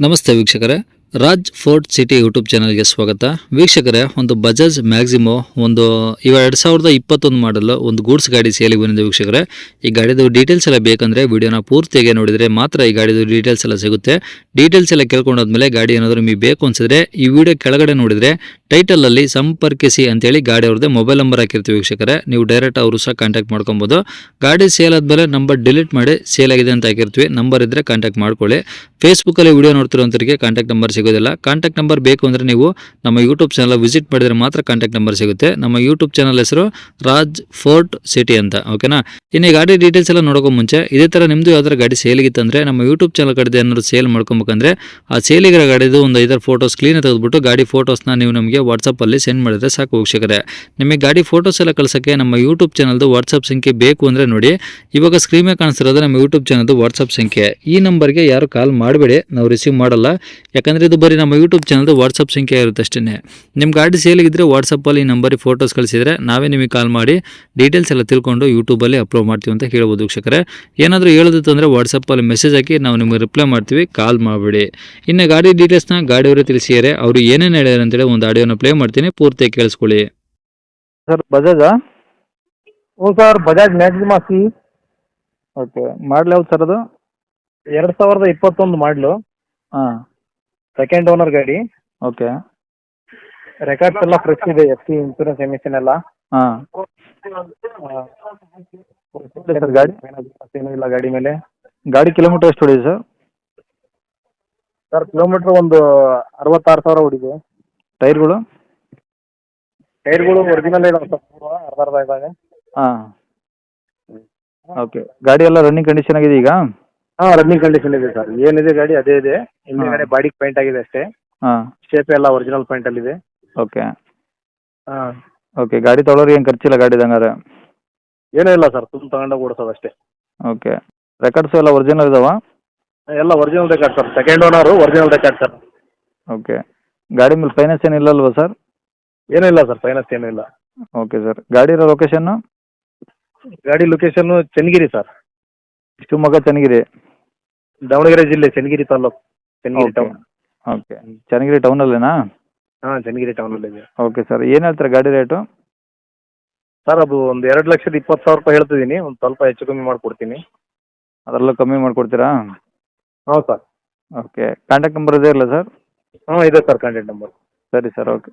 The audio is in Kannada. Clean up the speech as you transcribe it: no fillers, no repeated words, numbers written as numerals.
ನಮಸ್ತೆ ವೀಕ್ಷಕರೇ, ರಾಜ್ ಫೋರ್ಟ್ ಸಿಟಿ ಯೂಟ್ಯೂಬ್ ಚಾನಲ್ಗೆ ಸ್ವಾಗತ. ವೀಕ್ಷಕರೇ, ಒಂದು ಬಜಾಜ್ ಮ್ಯಾಕ್ಸಿಮೋ ಒಂದು 2021 ಮಾಡಲ್ ಒಂದು ಗೂಡ್ಸ್ ಗಾಡಿ ಸೇಲಿಗೆ ಬಂದಿದೆ ವೀಕ್ಷಕರೇ. ಈ ಗಾಡಿದು ಡೀಟೇಲ್ಸ್ ಎಲ್ಲ ಬೇಕಂದ್ರೆ ವಿಡಿಯೋನ ಪೂರ್ತಿಯಾಗಿ ನೋಡಿದರೆ ಮಾತ್ರ ಈ ಗಾಡಿದು ಡೀಟೇಲ್ಸ್ ಎಲ್ಲ ಸಿಗುತ್ತೆ. ಡೀಟೇಲ್ಸ್ ಎಲ್ಲ ಕೇಳ್ಕೊಂಡಾದ್ಮೇಲೆ ಗಾಡಿ ಏನಾದರೂ ನಿಮಗೆ ಬೇಕು ಅನ್ಸಿದ್ರೆ ಈ ವಿಡಿಯೋ ಕೆಳಗಡೆ ನೋಡಿದರೆ ಟೈಟಲಲ್ಲಿ ಸಂಪರ್ಕಿಸಿ ಅಂತೇಳಿ ಗಾಡಿ ಅವ್ರದ್ದೇ ಮೊಬೈಲ್ ನಂಬರ್ ಹಾಕಿರ್ತೀವಿ ವೀಕ್ಷಕರೇ. ನೀವು ಡೈರೆಕ್ಟ್ ಅವರು ಸಹ ಕಾಂಟ್ಯಾಕ್ಟ್ ಮಾಡ್ಕೊಬೋದು. ಗಾಡಿ ಸೇಲ್ ಆದಮೇಲೆ ನಂಬರ್ ಡಿಲೀಟ್ ಮಾಡಿ ಸೇಲ್ ಆಗಿದೆ ಅಂತ ಹಾಕಿರ್ತೀವಿ. ನಂಬರ್ ಇದ್ದರೆ ಕಾಂಟ್ಯಾಕ್ಟ್ ಮಾಡ್ಕೊಳ್ಳಿ. ಫೇಸ್ಬುಕ್ಕಲ್ಲಿ ವಿಡಿಯೋ ನೋಡ್ತಿರೋಂಥವ್ರಿಗೆ ಕಾಂಟ್ಯಾಕ್ಟ್ ನಂಬರ್ ಸಿಗೋದಿಲ್ಲ. ಕಾಂಟ್ಯಾಕ್ಟ್ ನಂಬರ್ ಬೇಕು ಅಂದರೆ ನೀವು ನಮ್ಮ ಯೂಟ್ಯೂಬ್ ಚಾನಲ್ ವಿಸಿಟ್ ಮಾಡಿದರೆ ಮಾತ್ರ ಕಾಂಟ್ಯಾಕ್ಟ್ ನಂಬರ್ ಸಿಗುತ್ತೆ. ನಮ್ಮ ಯೂಟ್ಯೂಬ್ ಚಾನಲ್ ಹೆಸರು ರಾಜ್ ಫೋರ್ಟ್ ಸಿಟಿ ಅಂತ, ಓಕೆನಾ. ಇನ್ನು ಗಾಡಿ ಡೀಟೇಲ್ಸ್ ಎಲ್ಲ ನೋಡೋಕೆ ಮುಂಚೆ ಇದೇ ಥರ ನಿಮ್ಮದು ಯಾವ್ದಾರು ಗಾಡಿ ಸೇಲಿಗಿತ್ತಂದರೆ ನಮ್ಮ ಯೂಟ್ಯೂಬ್ ಚಾನಲ್ ಕಡೆ ಏನಾದ್ರು ಸೇಲ್ ಮಾಡ್ಕೊಬೇಕಂದ್ರೆ ಆ ಸೇಲಿಗಿರೋ ಗಾಡಿದು ಒಂದು 5 ಫೋಟೋಸ್ ಕ್ಲೀನ್ ತೆಗೆದುಬಿಟ್ಟು ಗಾಡಿ ಫೋಟೋಸ್ನ ನೀವು ನಮಗೆ ವಾಟ್ಸಪ್ಪಲ್ಲಿ ಸೆಂಡ್ ಮಾಡಿದ್ರೆ ಸಾಕು ವೀಕ್ಷಕರೇ. ನಿಮಗೆ ಗಾಡಿ ಫೋಟೋಸ್ ಎಲ್ಲ ಕಳ್ಸೋಕ್ಕೆ ನಮ್ಮ ಯೂಟ್ಯೂಬ್ ಚಾನಲ್ದು ವಾಟ್ಸಪ್ ಸಂಖ್ಯೆ ಬೇಕು ಅಂದರೆ ನೋಡಿ, ಇವಾಗ ಸ್ಕ್ರೀನ್ ಮೇಲೆ ಕಾಣಿಸ್ತಿರೋದು ನಮ್ಮ ಯೂಟ್ಯೂಬ್ ಚಾನಲ್ದು ವಾಟ್ಸಪ್ ಸಂಖ್ಯೆ. ಈ ನಂಬರ್ಗೆ ಯಾರು ಕಾಲ್ ಮಾಡಬೇಡಿ, ನಾವು ರಿಸೀವ್ ಮಾಡಲ್ಲ. ಯಾಕಂದರೆ ಇದು ಬರೀ ನಮ್ಮ ಯೂಟ್ಯೂಬ್ ಚಾನಲ್ದು ವಾಟ್ಸಪ್ ಸಂಖ್ಯೆ ಇರುತ್ತೆ ಅಷ್ಟೇ. ನಿಮ್ಮ ಗಾಡಿ ಸೇಲಿಗಿದ್ರೆ ವಾಟ್ಸಪ್ಪಲ್ಲಿ ಈ ನಂಬರಿಗೆ ಫೋಟೋಸ್ ಕಳಿಸಿದರೆ ನಾವೇ ನಿಮಗೆ ಕಾಲ್ ಮಾಡಿ ಡೀಟೇಲ್ಸ್ ಎಲ್ಲ ತಿಳ್ಕೊಂಡು ಯೂಟ್ಯೂಬಲ್ಲಿ ಅಪ್ಲೋಡ್ ಮಾಡ್ತೀವಿ ಅಂತ ಹೇಳ್ಬೋದು ವೀಕ್ಷಕರೇ. ಏನಾದರೂ ಹೇಳೋದಿತ್ತು ಅಂದರೆ ವಾಟ್ಸಪ್ಪಲ್ಲಿ ಮೆಸೇಜ್ ಹಾಕಿ ನಾವು ನಿಮಗೆ ರಿಪ್ಲೈ ಮಾಡ್ತೀವಿ, ಕಾಲ್ ಮಾಡಬೇಡಿ. ಇನ್ನು ಗಾಡಿ ಡೀಟೇಲ್ಸ್ನ ಗಾಡಿಯವರೇ ತಿಳಿಸಿದರೆ ಅವರು ಏನೇನು ಹೇಳ್ಯಾರ ಅಂತೇಳಿ ಒಂದು ಆಡಿಯೋನ ಪ್ಲೇ ಮಾಡ್ತೀನಿ, ಪೂರ್ತಿ ಕೇಳಿಸ್ಕೊಳ್ಳಿ. ಸರ್ ಬಜಾಜಾ? ಹ್ಞೂ sir, Bajaj Maxima C okay. Model ಯಾವ್ದು ಸರ್ ಅದು? 2021 ಮಾಡಲು, ಹಾಂ. ಸೆಕೆಂಡ್ ಓನರ್ ಗಾಡಿ. ಓಕೆ. ರೆಕಾರ್ಡ್ಸ್ ಎಲ್ಲ ಫ್ರೆಶ್ ಇದೆ, FC ಇನ್ಸೂರೆನ್ಸ್ ಎಮಿಷನ್ ಎಲ್ಲ. ಹಾಂ. ಸರ್ ಗಾಡಿ ಏನೂ ಇಲ್ಲ ಗಾಡಿ ಮೇಲೆ. ಗಾಡಿ ಕಿಲೋಮೀಟರ್ ಎಷ್ಟು ಹೊಡಿದೆ ಸರ್? ಸರ್ ಕಿಲೋಮೀಟ್ರ್ ಒಂದು 66,000 ಹೊಡಿದೆ. ಟೈರ್ಗಳು? ಟೈರ್ಗಳು ಒರಿಜಿನಲ್ ಇದಾವೆ ಸರ್, ಅರ್ಧ ಇದ್ದಾವೆ. ಹಾಂ. ಓಕೆ. ಗಾಡಿ ಎಲ್ಲ ರನ್ನಿಂಗ್ ಕಂಡೀಷನ್ ಆಗಿದೆ ಈಗ? ಹಾಂ, ರನ್ನಿಂಗ್ ಕಂಡೀಷನ್ ಇದೆ ಸರ್. ಏನಿದೆ ಗಾಡಿ ಅದೇ ಇದೆ. ಹಿಂದಿಗಡೆ ಬಾಡಿಗೆ ಪೇಂಟ್ ಆಗಿದೆ ಅಷ್ಟೇ. ಹಾಂ. ಶೇಪ್ ಎಲ್ಲ ಒರಿಜಿನಲ್ ಪೇಂಟಲ್ಲಿದೆ. ಓಕೆ. ಹಾಂ. ಓಕೆ. ಗಾಡಿ ತೊಗೊಳೋರಿಗೆ ಏನು ಖರ್ಚಿಲ್ಲ ಗಾಡಿ ಹಂಗಾರೆ? ಏನೂ ಇಲ್ಲ ಸರ್, ತುಂಬ ತಗೊಂಡೋಗಿ ಓಡಿಸೋದು ಅಷ್ಟೇ. ಓಕೆ. ರೆಕಾರ್ಡ್ಸು ಎಲ್ಲ ಒರಿಜಿನಲ್ ಇದಾವ? ಎಲ್ಲ original record sir, second owner original record sir. Okay. ಗಾಡಿ ಮೇಲೆ ಫೈನಾನ್ಸ್ ಏನು ಇಲ್ಲಲ್ವಾ ಸರ್? ಏನೂ ಇಲ್ಲ ಸರ್, ಫೈನಾನ್ಸ್ ಏನೂ ಇಲ್ಲ. Okay sir. ಗಾಡಿ ಇರೋ ಲೊಕೇಶನ್ನು? ಗಾಡಿ ಲೊಕೇಶನ್ನು ಚನ್ನಗಿರಿ ಸರ್, ಶಿವಮೊಗ್ಗ ಚನ್ನಗಿರಿ? ದಾವಣಗೆರೆ ಜಿಲ್ಲೆ, Channagiri taluk, Channagiri okay. Town. Okay. Channagiri ಟೌನಲ್ಲೇನಾ? ಹಾಂ, ಚನ್ನಗಿರಿ ಟೌನಲ್ಲಿದೆ. Okay sir. ಏನು ಹೇಳ್ತಾರೆ ಗಾಡಿ ರೇಟು? ಸರ್ ಅದು ಒಂದು 2,20,000 ಹೇಳ್ತಿದ್ದೀನಿ, ಒಂದು ಸ್ವಲ್ಪ ಹೆಚ್ಚು ಕಮ್ಮಿ ಮಾಡಿಕೊಡ್ತೀನಿ. ಅದರಲ್ಲೂ ಕಮ್ಮಿ ಮಾಡಿಕೊಡ್ತೀರಾ? ಹೌದು ಸರ್. ಓಕೆ. ಕಾಂಟ್ಯಾಕ್ಟ್ ನಂಬರ್ ಇದೆ ಇಲ್ಲ ಸರ್? ಹಾಂ, ಇದೆ ಸರ್ ಕಾಂಟ್ಯಾಕ್ಟ್ ನಂಬರ್. ಸರಿ ಸರ್, ಓಕೆ.